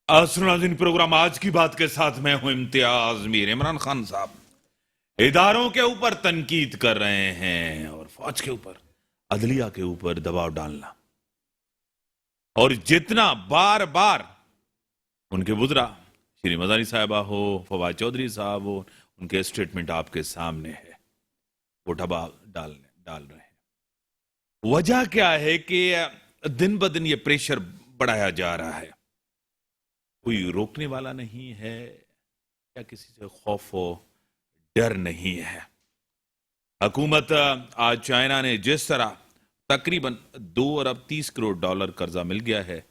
नाज़रीन, प्रोग्राम आज की बात के साथ मैं हूं इम्तियाज मीर। इमरान खान साहब इदारों के ऊपर तनकीद कर रहे हैं और फौज के ऊपर, अदलिया के ऊपर दबाव डालना, और जितना बार बार उनके बुजरा श्री मदानी साहिबा हो, फवाद चौधरी साहब हो, उनके स्टेटमेंट आपके सामने है, वो दबाव डाल रहे हैं। वजह क्या है कि दिन ब दिन ये प्रेशर बढ़ाया जा रहा है। कोई रोकने वाला नहीं है, या किसी से खौफ हो, डर नहीं है। हुकूमत, आज चाइना ने जिस तरह तकरीबन 2 अरब 30 करोड़ डॉलर कर्जा मिल गया है,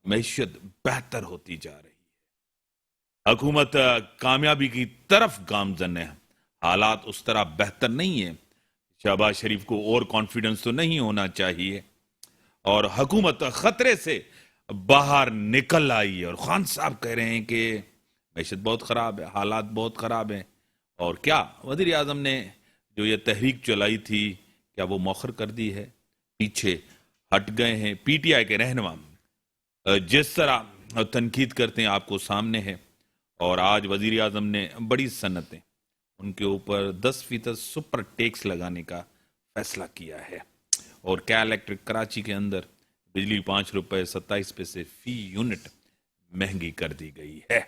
मैशियत बेहतर होती जा रही है। हुकूमत कामयाबी की तरफ गामजन है। हालात उस तरह बेहतर नहीं है। शहबाज शरीफ को और कॉन्फिडेंस तो नहीं होना चाहिए, और हुकूमत खतरे से बाहर निकल आई है। और खान साहब कह रहे हैं कि मैशत बहुत खराब है, हालात बहुत खराब हैं। और क्या वजीर आजम ने जो ये तहरीक चलाई थी, क्या वो मौखर कर दी है, पीछे हट गए हैं? पीटीआई के रहनुमा जिस तरह तनकीद करते हैं आपको सामने है। और आज वजीर आजम ने बड़ी सनतें, उनके ऊपर 10% सुपर टैक्स लगाने का फैसला किया है। और क्या इलेक्ट्रिक कराची के अंदर बिजली 5 रुपए 27 पैसे फी यूनिट महंगी कर दी गई है।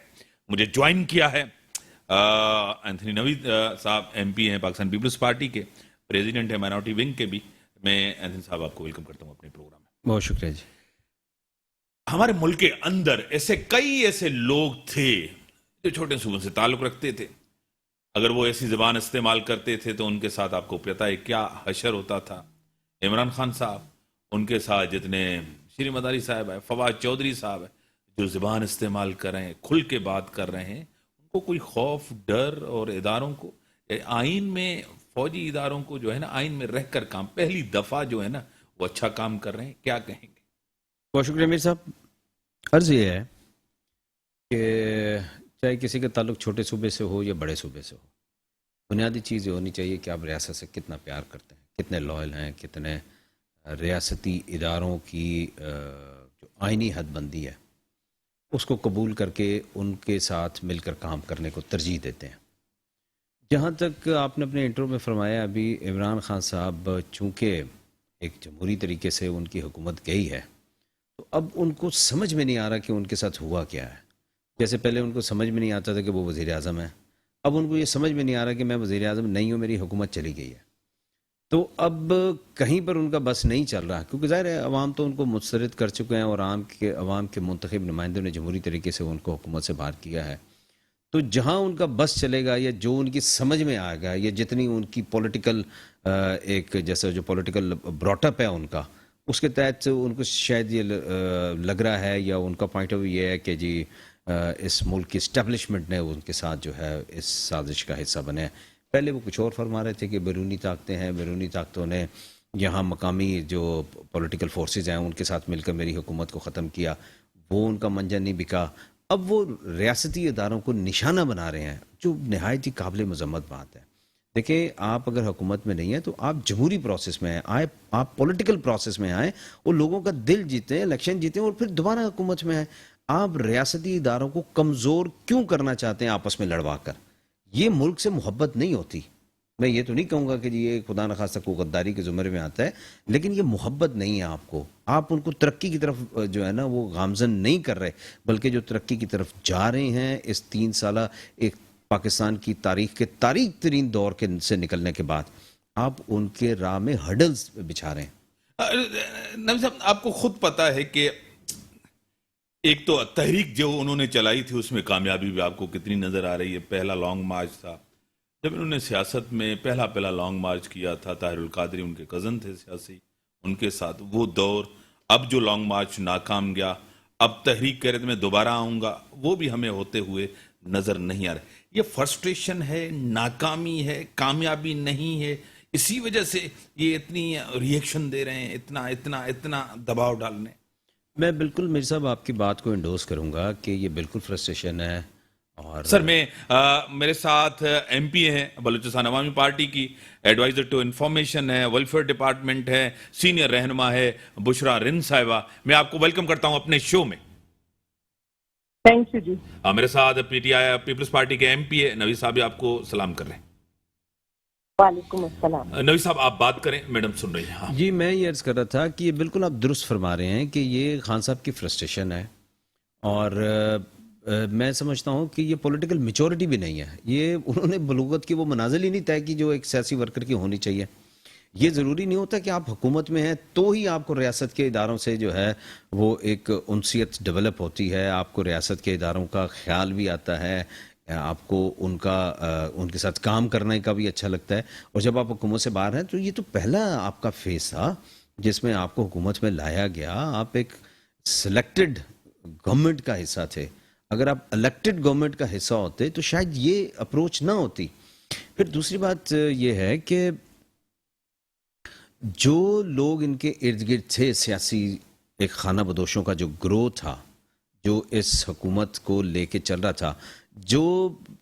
मुझे ज्वाइन किया है एंथनी नवीद साहब, एमपी हैं, पाकिस्तान पीपल्स पार्टी के, प्रेसिडेंट है माइनॉरिटी विंग के भी। मैं एंथनी साहब आपको वेलकम करता हूं अपने प्रोग्राम में। बहुत शुक्रिया जी। हमारे मुल्क के अंदर ऐसे लोग थे जो छोटे सूबों से ताल्लुक रखते थे। अगर वो ऐसी जबान इस्तेमाल करते थे तो उनके साथ आपको पता है क्या हशर होता था। इमरान खान साहब, उनके साथ जितने श्री मदारी साहब है, फवाद चौधरी साहब है, जो ज़बान इस्तेमाल कर रहे हैं, खुल के बात कर रहे हैं, उनको कोई खौफ, डर, और इदारों को, आइन में, फौजी इदारों को जो है ना, आइन में रहकर काम, पहली दफ़ा जो है ना, वो अच्छा काम कर रहे हैं, क्या कहेंगे? बहुत शुक्रिया मीर साहब। अर्ज़ ये है कि चाहे किसी का ताल्लुक छोटे सूबे से हो या बड़े सूबे से हो, बुनियादी चीज़ ये होनी चाहिए कि आप रियासत से कितना प्यार करते हैं, कितने लॉयल हैं, कितने रियासती इदारों की जो आइनी हदबंदी है उसको कबूल करके उनके साथ मिलकर काम करने को तरजीह देते हैं। जहाँ तक आपने अपने इंट्रो में फरमाया, अभी इमरान खान साहब चूँकि एक जमहूरी तरीके से उनकी हुकूमत गई है, तो अब उनको समझ में नहीं आ रहा कि उनके साथ हुआ क्या है। जैसे पहले उनको समझ में नहीं आता था कि वो वज़ीर आज़म है, अब उनको ये समझ में नहीं आ रहा कि मैं वज़ीर आज़म नहीं हूँ, मेरी हुकूमत चली गई है। तो अब कहीं पर उनका बस नहीं चल रहा, क्योंकि ज़ाहिर है अवाम तो उनको मुस्तरद कर चुके हैं, और अवाम के मुंतखब नुमाइंदों ने जमहूरी तरीके से उनको हुकूमत से बाहर किया है। तो जहाँ उनका बस चलेगा, या जो उनकी समझ में आएगा, या जितनी उनकी पॉलिटिकल एक जैसा जो पॉलिटिकल ब्रॉटअप है उनका, उसके तहत उनको शायद ये लग रहा है, या उनका पॉइंट ऑफ व्यू ये है कि जी इस मुल्क की इस्टेब्लिशमेंट ने उनके साथ जो है इस साजिश का हिस्सा बने। पहले वो कुछ और फरमा रहे थे कि बैरूनी ताकतें हैं, बैरूनी ताकतों ने यहाँ मकामी जो पॉलिटिकल फोर्सेज हैं उनके साथ मिलकर मेरी हुकूमत को ख़त्म किया, वो उनका मंजर नहीं बिका। अब वो रियासती इदारों को निशाना बना रहे हैं, जो नहायत ही काबिल मज़म्मत बात है। देखिए, आप अगर हुकूमत में नहीं हैं तो आप जमहूरी प्रोसेस में आए, आप पॉलिटिकल प्रोसेस में आए, और लोगों का दिल जीतें, इलेक्शन जीतें, और फिर दोबारा हुकूमत में आए। आप रियासती इदारों को कमज़ोर क्यों करना चाहते हैं आपस में लड़वा कर? ये मुल्क से मोहब्बत नहीं होती। मैं ये तो नहीं कहूँगा कि जी ये खुदा न खास्ता को गद्दारी के ज़ुमरे में आता है, लेकिन ये मोहब्बत नहीं है आपको। आप उनको तरक्की की तरफ जो है ना वो गामजन नहीं कर रहे, बल्कि जो तरक्की की तरफ जा रहे हैं इस 3 साल एक पाकिस्तान की तारीख के तारीख तरीन दौर के से निकलने के बाद, आप उनके राह में हर्डल्स बिछा रहे हैं। नबी साहब, आपको खुद पता है कि एक तो तहरीक जो उन्होंने चलाई थी उसमें कामयाबी भी आपको कितनी नजर आ रही है। पहला लॉन्ग मार्च था, जब इन्होंने सियासत में पहला लॉन्ग मार्च किया था, ताहिरुल कादरी उनके कज़न थे सियासी, उनके साथ वो दौर। अब जो लॉन्ग मार्च नाकाम गया, अब तहरीक कह रहे थे मैं दोबारा आऊँगा, वो भी हमें होते हुए नज़र नहीं आ रहा। ये फ्रस्ट्रेशन है, नाकामी है, कामयाबी नहीं है, इसी वजह से ये इतनी रिएक्शन दे रहे हैं, इतना इतना इतना दबाव डालने। मैं बिल्कुल मेरे साहब आपकी बात को इंडोर्स करूंगा कि ये बिल्कुल फ्रस्ट्रेशन है। और सर, मेरे साथ एमपी हैं बलूचिस्तान अवामी पार्टी की, एडवाइजर टू इंफॉर्मेशन है, वेलफेयर डिपार्टमेंट है, सीनियर रहनुमा है बुशरा रिन साहिबा। मैं आपको वेलकम करता हूं अपने शो में। थैंक यू जी। मेरे साथ पीटीआई पीपल्स पार्टी के एमपी है नवी साहब भी आपको सलाम कर रहे हैं। वालेकुम अस्सलाम। नवी साहब आप बात करें, मैडम सुन रही हैं। हाँ। जी, मैं ये अर्ज़ कर रहा था कि ये बिल्कुल आप दुरुस्त फरमा रहे हैं कि ये खान साहब की फ्रस्ट्रेशन है, और मैं समझता हूँ कि ये पॉलिटिकल मैच्योरिटी भी नहीं है। ये उन्होंने बलूगत की वो मनाजिल ही नहीं तय की जो एक सियासी वर्कर की होनी चाहिए। ये ज़रूरी नहीं होता कि आप हुकूमत में हैं तो ही आपको रियासत के इदारों से जो है वो एक उनसियत डेवलप होती है, आपको रियासत के इदारों का ख्याल भी आता है, आपको उनके साथ काम करने का भी अच्छा लगता है। और जब आप हुकूमत से बाहर हैं तो ये तो पहला आपका फेस था जिसमें आपको हुकूमत में लाया गया। आप एक सिलेक्टेड गवर्नमेंट का हिस्सा थे। अगर आप इलेक्टेड गवर्नमेंट का हिस्सा होते तो शायद ये अप्रोच ना होती। फिर दूसरी बात ये है कि जो लोग इनके इर्द गिर्द थे, सियासी एक खाना बदोशों का जो ग्रोह था, जो इस हुकूमत को लेके चल रहा था, जो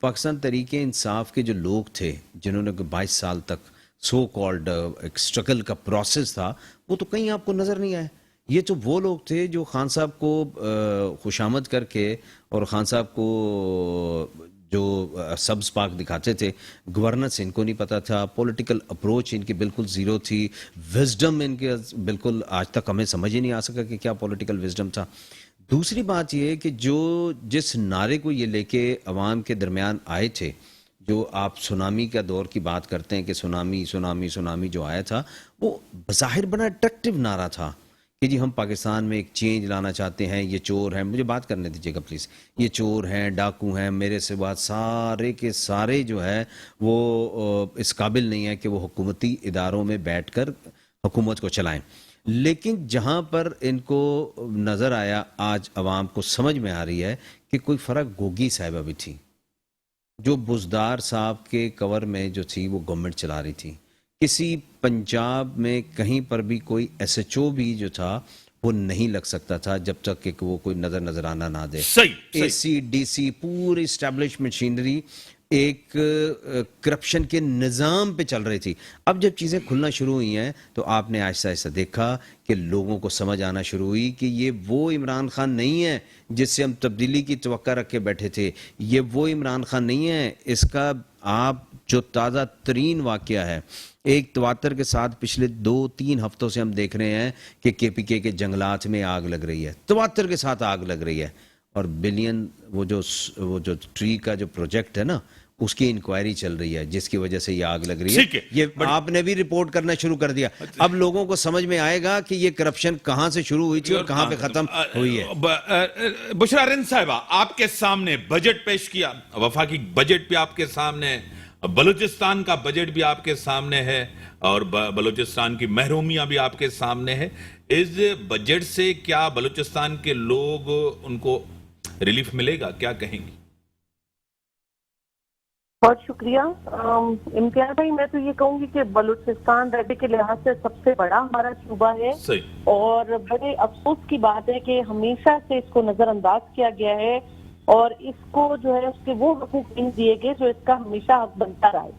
पाकिस्तान तरीके इंसाफ के जो लोग थे जिन्होंने 22 साल तक सो कॉल्ड एक स्ट्रगल का प्रोसेस था, वो तो कहीं आपको नज़र नहीं आए। ये तो वो लोग थे जो खान साहब को खुशामद करके और खान साहब को जो सब्ज पाक दिखाते थे। गवर्नेंस इनको नहीं पता था, पॉलिटिकल अप्रोच इनकी बिल्कुल ज़ीरो थी, विजडम इनके बिल्कुल आज तक हमें समझ ही नहीं आ सका कि क्या पॉलिटिकल विजडम था। दूसरी बात ये कि जो जिस नारे को ये लेके अवाम के दरमियान आए थे, जो आप सुनामी का दौर की बात करते हैं कि सुनामी सुनामी सुनामी जो आया था, वो बज़ाहिर बड़ा अट्रैक्टिव नारा था कि जी हम पाकिस्तान में एक चेंज लाना चाहते हैं, ये चोर हैं, मुझे बात करने दीजिएगा प्लीज़, ये चोर हैं, डाकू हैं, मेरे सिवा सारे के सारे जो है वो इस काबिल नहीं है कि वो हुकूमती इदारों में बैठकर हुकूमत को चलाएं। लेकिन जहां पर इनको नज़र आया, आज अवाम को समझ में आ रही है कि कोई फ़र्क गोगी साहिबा भी थी, जो बुज़दार साहब के कवर में जो थी वो गवर्नमेंट चला रही थी। किसी पंजाब में कहीं पर भी कोई एसएचओ भी जो था वो नहीं लग सकता था जब तक कि वो कोई नजराना ना दे। सही। एसी डीसी पूरी एस्टैब्लिश मशीनरी एक करप्शन के निज़ाम पे चल रही थी। अब जब चीज़ें खुलना शुरू हुई हैं तो आपने आहिस्ता आहिस्ता देखा कि लोगों को समझ आना शुरू हुई कि ये वो इमरान खान नहीं है जिससे हम तब्दीली की तवक्का रख के बैठे थे, ये वो इमरान खान नहीं है। इसका आप जो ताज़ा तरीन वाक़या है, एक तवातर के साथ पिछले 2-3 हफ्तों से हम देख रहे हैं कि केपीके के जंगलात में आग लग रही है, तवातर के साथ आग लग रही है। और बिलियन वो जो ट्री का जो प्रोजेक्ट है ना, उसकी इंक्वायरी चल रही है जिसकी वजह से ये आग लग रही है। ये आपने भी रिपोर्ट करना शुरू कर दिया। अब लोगों को समझ में आएगा कि ये करप्शन कहां से शुरू हुई थी और कहां पे खत्म हुई है। बुशरा रिंद साहिबा, आपके सामने बजट पेश किया, वफाकी बजट भी आपके सामने, बलूचिस्तान का बजट भी आपके सामने है और बलूचिस्तान की महरूमियां भी आपके सामने है। इस बजट से क्या बलूचिस्तान के लोग, उनको रिलीफ मिलेगा, क्या कहेंगी? बहुत शुक्रिया इम्तियाज भाई। मैं तो ये कहूंगी कि बलूचिस्तान रबे के लिहाज से सबसे बड़ा हमारा सूबा है। सही। और बड़े अफसोस की बात है कि हमेशा से इसको नजरअंदाज किया गया है और इसको जो है उसके वो हकूक नहीं दिए गए जो इसका हमेशा हक बनता रहा है।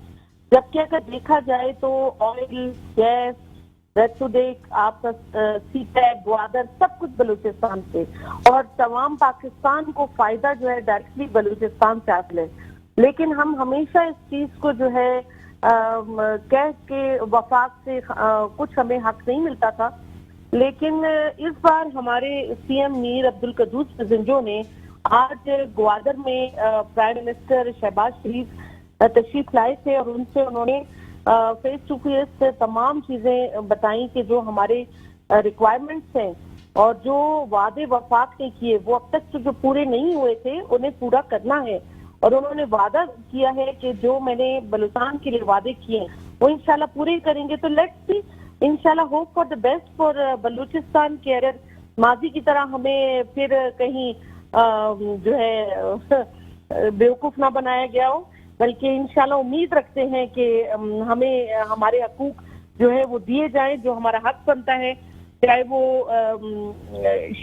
जबकि अगर देखा जाए तो ऑयल, गैस, रेटुडेक, आपका सीटैक, ग्वादर, सब कुछ बलूचिस्तान से, और तमाम पाकिस्तान को फायदा जो है डायरेक्टली बलूचिस्तान से हासिल है। लेकिन हम हमेशा इस चीज को जो है कह के वफाक से कुछ हमें हक नहीं मिलता था। लेकिन इस बार हमारे सीएम मीर अब्दुल कद्दूस प्रेसिडेंटो ने आज ग्वादर में प्राइम मिनिस्टर शहबाज शरीफ तशरीफ लाए थे और उनसे उन्होंने फेस टू फेस तमाम चीजें बताई कि जो हमारे रिक्वायरमेंट्स हैं और जो वादे वफाक ने किए वो अब तक जो पूरे नहीं हुए थे उन्हें पूरा करना है। और उन्होंने वादा किया है कि जो मैंने बलूचिस्तान के लिए वादे किए वो इंशाल्लाह पूरे करेंगे। तो लेट्स सी, इंशाल्लाह hope for the best for Balochistan के। अगर माजी की तरह हमें फिर कहीं जो है बेवकूफ ना बनाया गया हो, बल्कि इंशाल्लाह उम्मीद रखते हैं कि हमें हमारे हकूक जो है वो दिए जाएं, जो हमारा हक बनता है, चाहे वो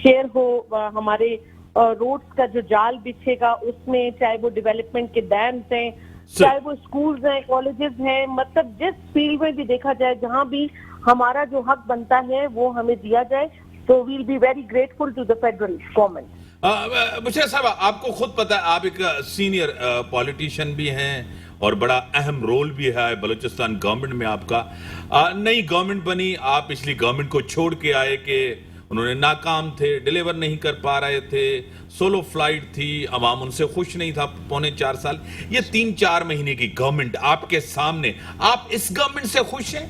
शेयर हो हमारे रोड्स का जो जाल बिछेगा उसमें, चाहे वो डेवलपमेंट के डैम्स हैं, चाहे वो स्कूल्स हैं, कॉलेजेस हैं, मतलब जिस फील्ड में भी देखा जाए जहां भी हमारा जो हक बनता है वो हमें दिया जाए। तो will be very grateful to the federal government. Bashir sahab آپ کو خود پتا ہے آپ ایک سینئر پولیٹیشین بھی ہیں اور بڑا اہم رول بھی ہے بلوچستان گورنمنٹ میں آپ کا. نئی گورنمنٹ بنی, آپ پچھلی گورنمنٹ کو چھوڑ کے آئے کہ انہوں نے ناکام تھے, ڈیلیور نہیں کر پا رہے تھے, سولو فلائٹ تھی, عوام ان سے خوش نہیں تھا پونے 4 سال. یہ 3-4 مہینے کی گورنمنٹ آپ کے سامنے, آپ اس گورنمنٹ سے خوش ہیں؟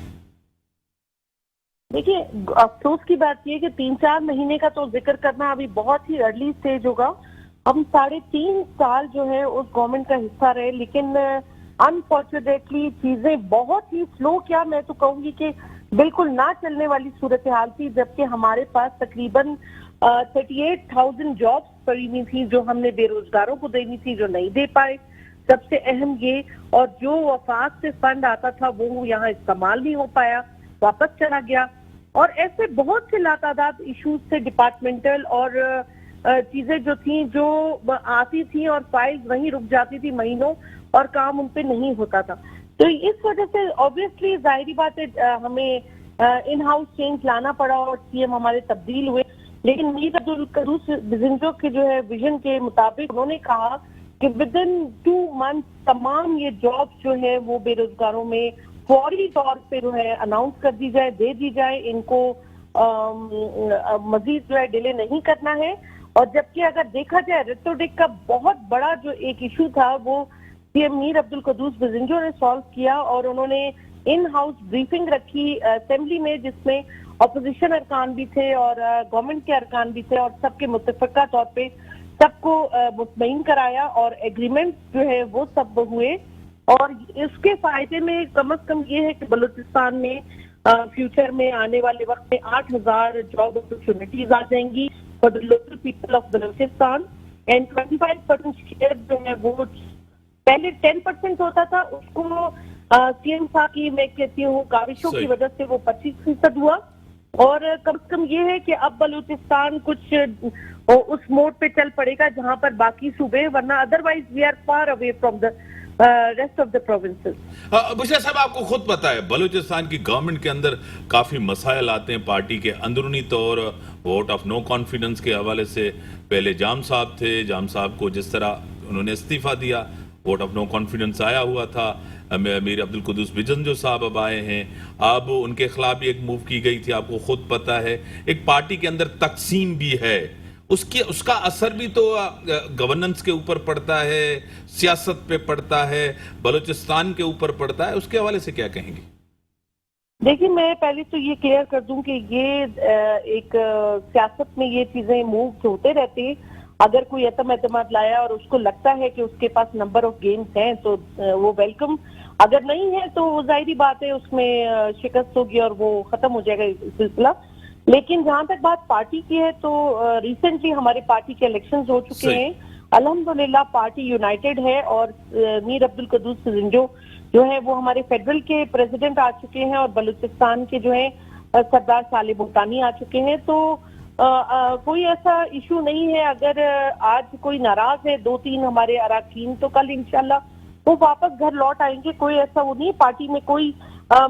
دیکھیے افسوس کی بات یہ کہ 3-4 مہینے کا تو ذکر کرنا ابھی بہت ہی ارلی سٹیج ہوگا. ہم 3.5 سال جو ہے اس گورنمنٹ کا حصہ رہے, لیکن انفارچونیٹلی چیزیں بہت ہی سلو, کیا میں تو کہوں گی کہ بالکل نہ چلنے والی صورتحال تھی, جبکہ ہمارے پاس تقریباً 38,000 جابس پڑی ہوئی تھی جو ہم نے بے روزگاروں کو دینی تھی, جو نہیں دے پائے. سب سے اہم یہ, اور جو وفاق سے فنڈ آتا تھا وہ یہاں استعمال نہیں ہو پایا, واپس چلا گیا. اور ایسے بہت سے لاتعداد ایشوز تھے ڈپارٹمنٹل, اور چیزیں جو تھیں جو آتی تھیں اور فائلز وہیں رک جاتی تھی مہینوں اور کام ان پہ نہیں ہوتا تھا. تو اس وجہ سے obviously ظاہری بات ہے ہمیں ان ہاؤس چینج لانا پڑا اور سی ایم ہمارے تبدیل ہوئے. لیکن میر عبدالقدوس بزنجو کے جو ہے ویژن کے مطابق انہوں نے کہا کہ ودن 2 months تمام یہ جابس جو ہے وہ بے روزگاروں میں فوری طور پہ جو ہے اناؤنس کر دی جائے, دے دی جائے, ان کو مزید جو ہے ڈیلے نہیں کرنا ہے. اور جبکہ اگر دیکھا جائے ریٹروڈک کا بہت بڑا جو ایک ایشو تھا وہ سی ایم میر عبدالقدوس بزنجو نے سالو کیا, اور انہوں نے ان ہاؤس بریفنگ رکھی اسمبلی میں, جس میں اپوزیشن ارکان بھی تھے اور گورنمنٹ کے ارکان بھی تھے, اور سب کے متفقہ طور پہ سب کو مطمئن کرایا اور ایگریمنٹ جو ہے وہ سب ہوئے. اور اس کے فائدے میں کم از کم یہ ہے کہ بلوچستان میں فیوچر میں آنے والے وقت میں 8,000 جاب اپرچونٹیز آ جائیں گی for the local people of Balochistan. And 25% share جو ہے وہ پہلے 10% ہوتا تھا, اس کو سی ایم صاحب کی میں کہتی ہوں کاوشوں کی وجہ سے وہ 25% ہوا. اور کم از کم یہ ہے کہ اب بلوچستان کچھ اس موڈ پہ چل پڑے گا جہاں پر باقی صوبے, ورنہ otherwise we are far away from the rest of the provinces. Bashir sahab آپ کو خود پتا ہے بلوچستان کی گورنمنٹ کے اندر کافی مسائل آتے ہیں پارٹی کے اندرونی طور. ووٹ آف نو کانفیڈنس کے حوالے سے پہلے جام صاحب تھے, جام صاحب کو جس طرح انہوں نے استعفیٰ دیا, ووٹ آف نو کانفیڈنس آیا ہوا تھا. میر عبدالقدوس بزنجو صاحب اب آئے ہیں, اب ان کے خلاف بھی ایک موو کی گئی تھی, آپ کو خود پتا ہے. ایک پارٹی کے اندر تقسیم بھی ہے, اس کا اثر بھی تو گورننس کے اوپر پڑتا ہے, سیاست پہ پڑتا ہے, بلوچستان کے اوپر پڑتا ہے. اس کے حوالے سے کیا کہیں گے؟ دیکھیے میں پہلے تو یہ کلیئر کر دوں کہ یہ ایک سیاست میں یہ چیزیں موو ہوتے رہتے ہیں. اگر کوئی اعتماد لایا اور اس کو لگتا ہے کہ اس کے پاس نمبر آف گیمز ہیں تو وہ ویلکم, اگر نہیں ہے تو ظاہری بات ہے اس میں شکست ہوگی اور وہ ختم ہو جائے گا سلسلہ. لیکن جہاں تک بات پارٹی کی ہے تو ریسنٹلی ہمارے پارٹی کے الیکشنز ہو چکے ہیں, الحمدللہ پارٹی یونائٹڈ ہے, اور میر عبدالقدوس بزنجو جو ہے وہ ہمارے فیڈرل کے پریزیڈنٹ آ چکے ہیں, اور بلوچستان کے جو ہیں سردار صالح بھوٹانی آ چکے ہیں. تو کوئی ایسا ایشو نہیں ہے. اگر آج کوئی ناراض ہے 2-3 ہمارے اراکین تو کل انشاءاللہ وہ واپس گھر لوٹ آئیں گے. کوئی ایسا وہ نہیں پارٹی میں کوئی,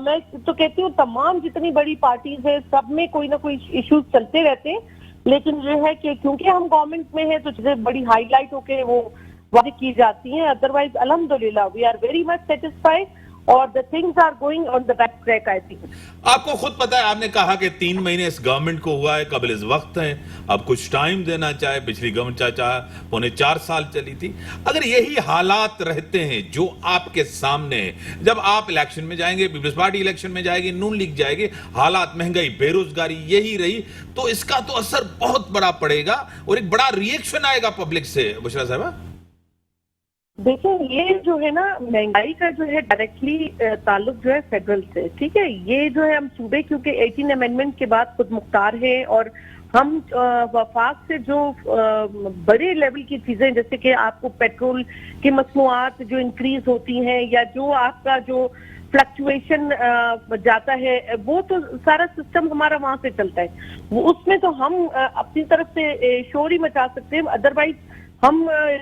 میں تو کہتی ہوں تمام جتنی بڑی پارٹیز ہیں سب میں کوئی نہ کوئی ایشوز چلتے رہتے ہیں, لیکن یہ ہے کہ کیونکہ ہم گورنمنٹ میں ہیں تو چیزیں بڑی ہائی لائٹ ہو کے وہ واضح کی جاتی ہیں. ادروائز الحمدللہ we are very much satisfied, اور the things are going on the right track, I think. آپ کو خود پتا ہے, آپ نے کہا کہ 3 مہینے اس گورنمنٹ کو ہوا ہے, قبل از وقت ہیں, اب کچھ ٹائم دینا چاہے. پچھلی گورنمنٹ چاہے پونے 4 سال چلی تھی. اگر یہی حالات رہتے ہیں جو آپ کے سامنے ہیں, جب آپ الیکشن میں جائیں گے, پیپلز پارٹی الیکشن میں جائے گی, نون لیگ جائے گی, حالات مہنگائی بے روزگاری یہی رہی, تو اس کا تو اثر بہت بڑا پڑے گا اور ایک بڑا ریئیکشن آئے گا پبلک سے. بشرا صاحبہ دیکھیں یہ جو ہے نا مہنگائی کا جو ہے ڈائریکٹلی تعلق جو ہے فیڈرل سے, ٹھیک ہے. یہ جو ہے ہم صوبے کیونکہ 18 امینڈمنٹ کے بعد خود مختار ہے, اور ہم وفاق سے جو بڑے لیول کی چیزیں جیسے کہ آپ کو پیٹرول کی مصنوعات جو انکریز ہوتی ہیں, یا جو آپ کا جو فلکچویشن جاتا ہے, وہ تو سارا سسٹم ہمارا وہاں سے چلتا ہے. اس میں تو ہم اپنی طرف سے شور ہی مچا سکتے ہیں, ادروائز ہم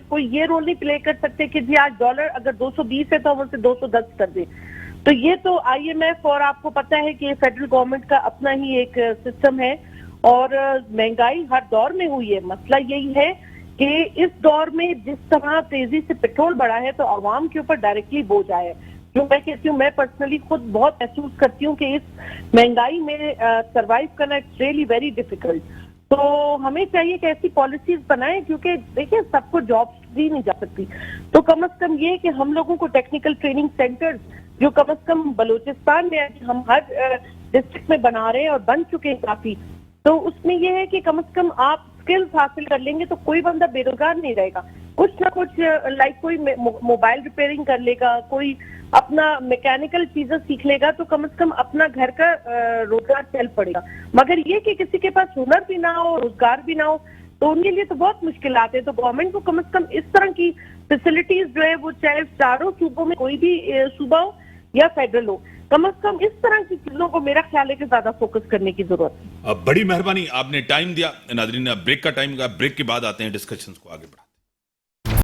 کوئی یہ رول نہیں پلے کر سکتے کہ جی آج ڈالر اگر 220 ہے تو ہم اسے 210 کر دیں. تو یہ تو IMF اور آپ کو پتا ہے کہ فیڈرل گورنمنٹ کا اپنا ہی ایک سسٹم ہے, اور महंगाई हर दौर में हुई है. मसला यही है कि इस दौर में जिस तरह तेजी से पेट्रोल बढ़ा है तो आवाम के ऊपर डायरेक्टली बोझ आया है. जो मैं कहती हूँ, मैं पर्सनली खुद बहुत महसूस करती हूँ कि इस महंगाई में सरवाइव करना इट्स रियली वेरी डिफिकल्ट. तो हमें चाहिए कि ऐसी पॉलिसीज बनाएं, क्योंकि देखिए सबको जॉब्स दी नहीं जा सकती. तो कम से कम ये कि हम लोगों को टेक्निकल ट्रेनिंग सेंटर्स जो कम से कम बलूचिस्तान में हम हर डिस्ट्रिक्ट में बना रहे हैं और बन चुके हैं काफी, तो उसमें ये है कि कम से कम आप स्किल्स हासिल कर लेंगे तो कोई बंदा बेरोजगार नहीं रहेगा. कुछ ना कुछ लाइक कोई मोबाइल रिपेयरिंग कर लेगा, कोई अपना मैकेनिकल चीजें सीख लेगा, तो कम से कम अपना घर का रोजगार चल पड़ेगा. मगर ये कि किसी के पास हुनर भी ना हो, रोजगार भी ना हो, तो उनके लिए तो बहुत मुश्किल आते हैं. तो गवर्नमेंट को कम से कम इस तरह की फैसिलिटीज जो है वो चाहे चारों सूबों में कोई भी सूबा हो या फेडरल हो, कम से कम इस तरह की चीजों को मेरा ख्याल है कि ज्यादा फोकस करने की जरूरत है. बड़ी मेहरबानी, आपने टाइम दिया. नाज़रीन, ब्रेक का टाइम का, ब्रेक के बाद आते हैं, डिस्कशंस को आगे बढ़ा.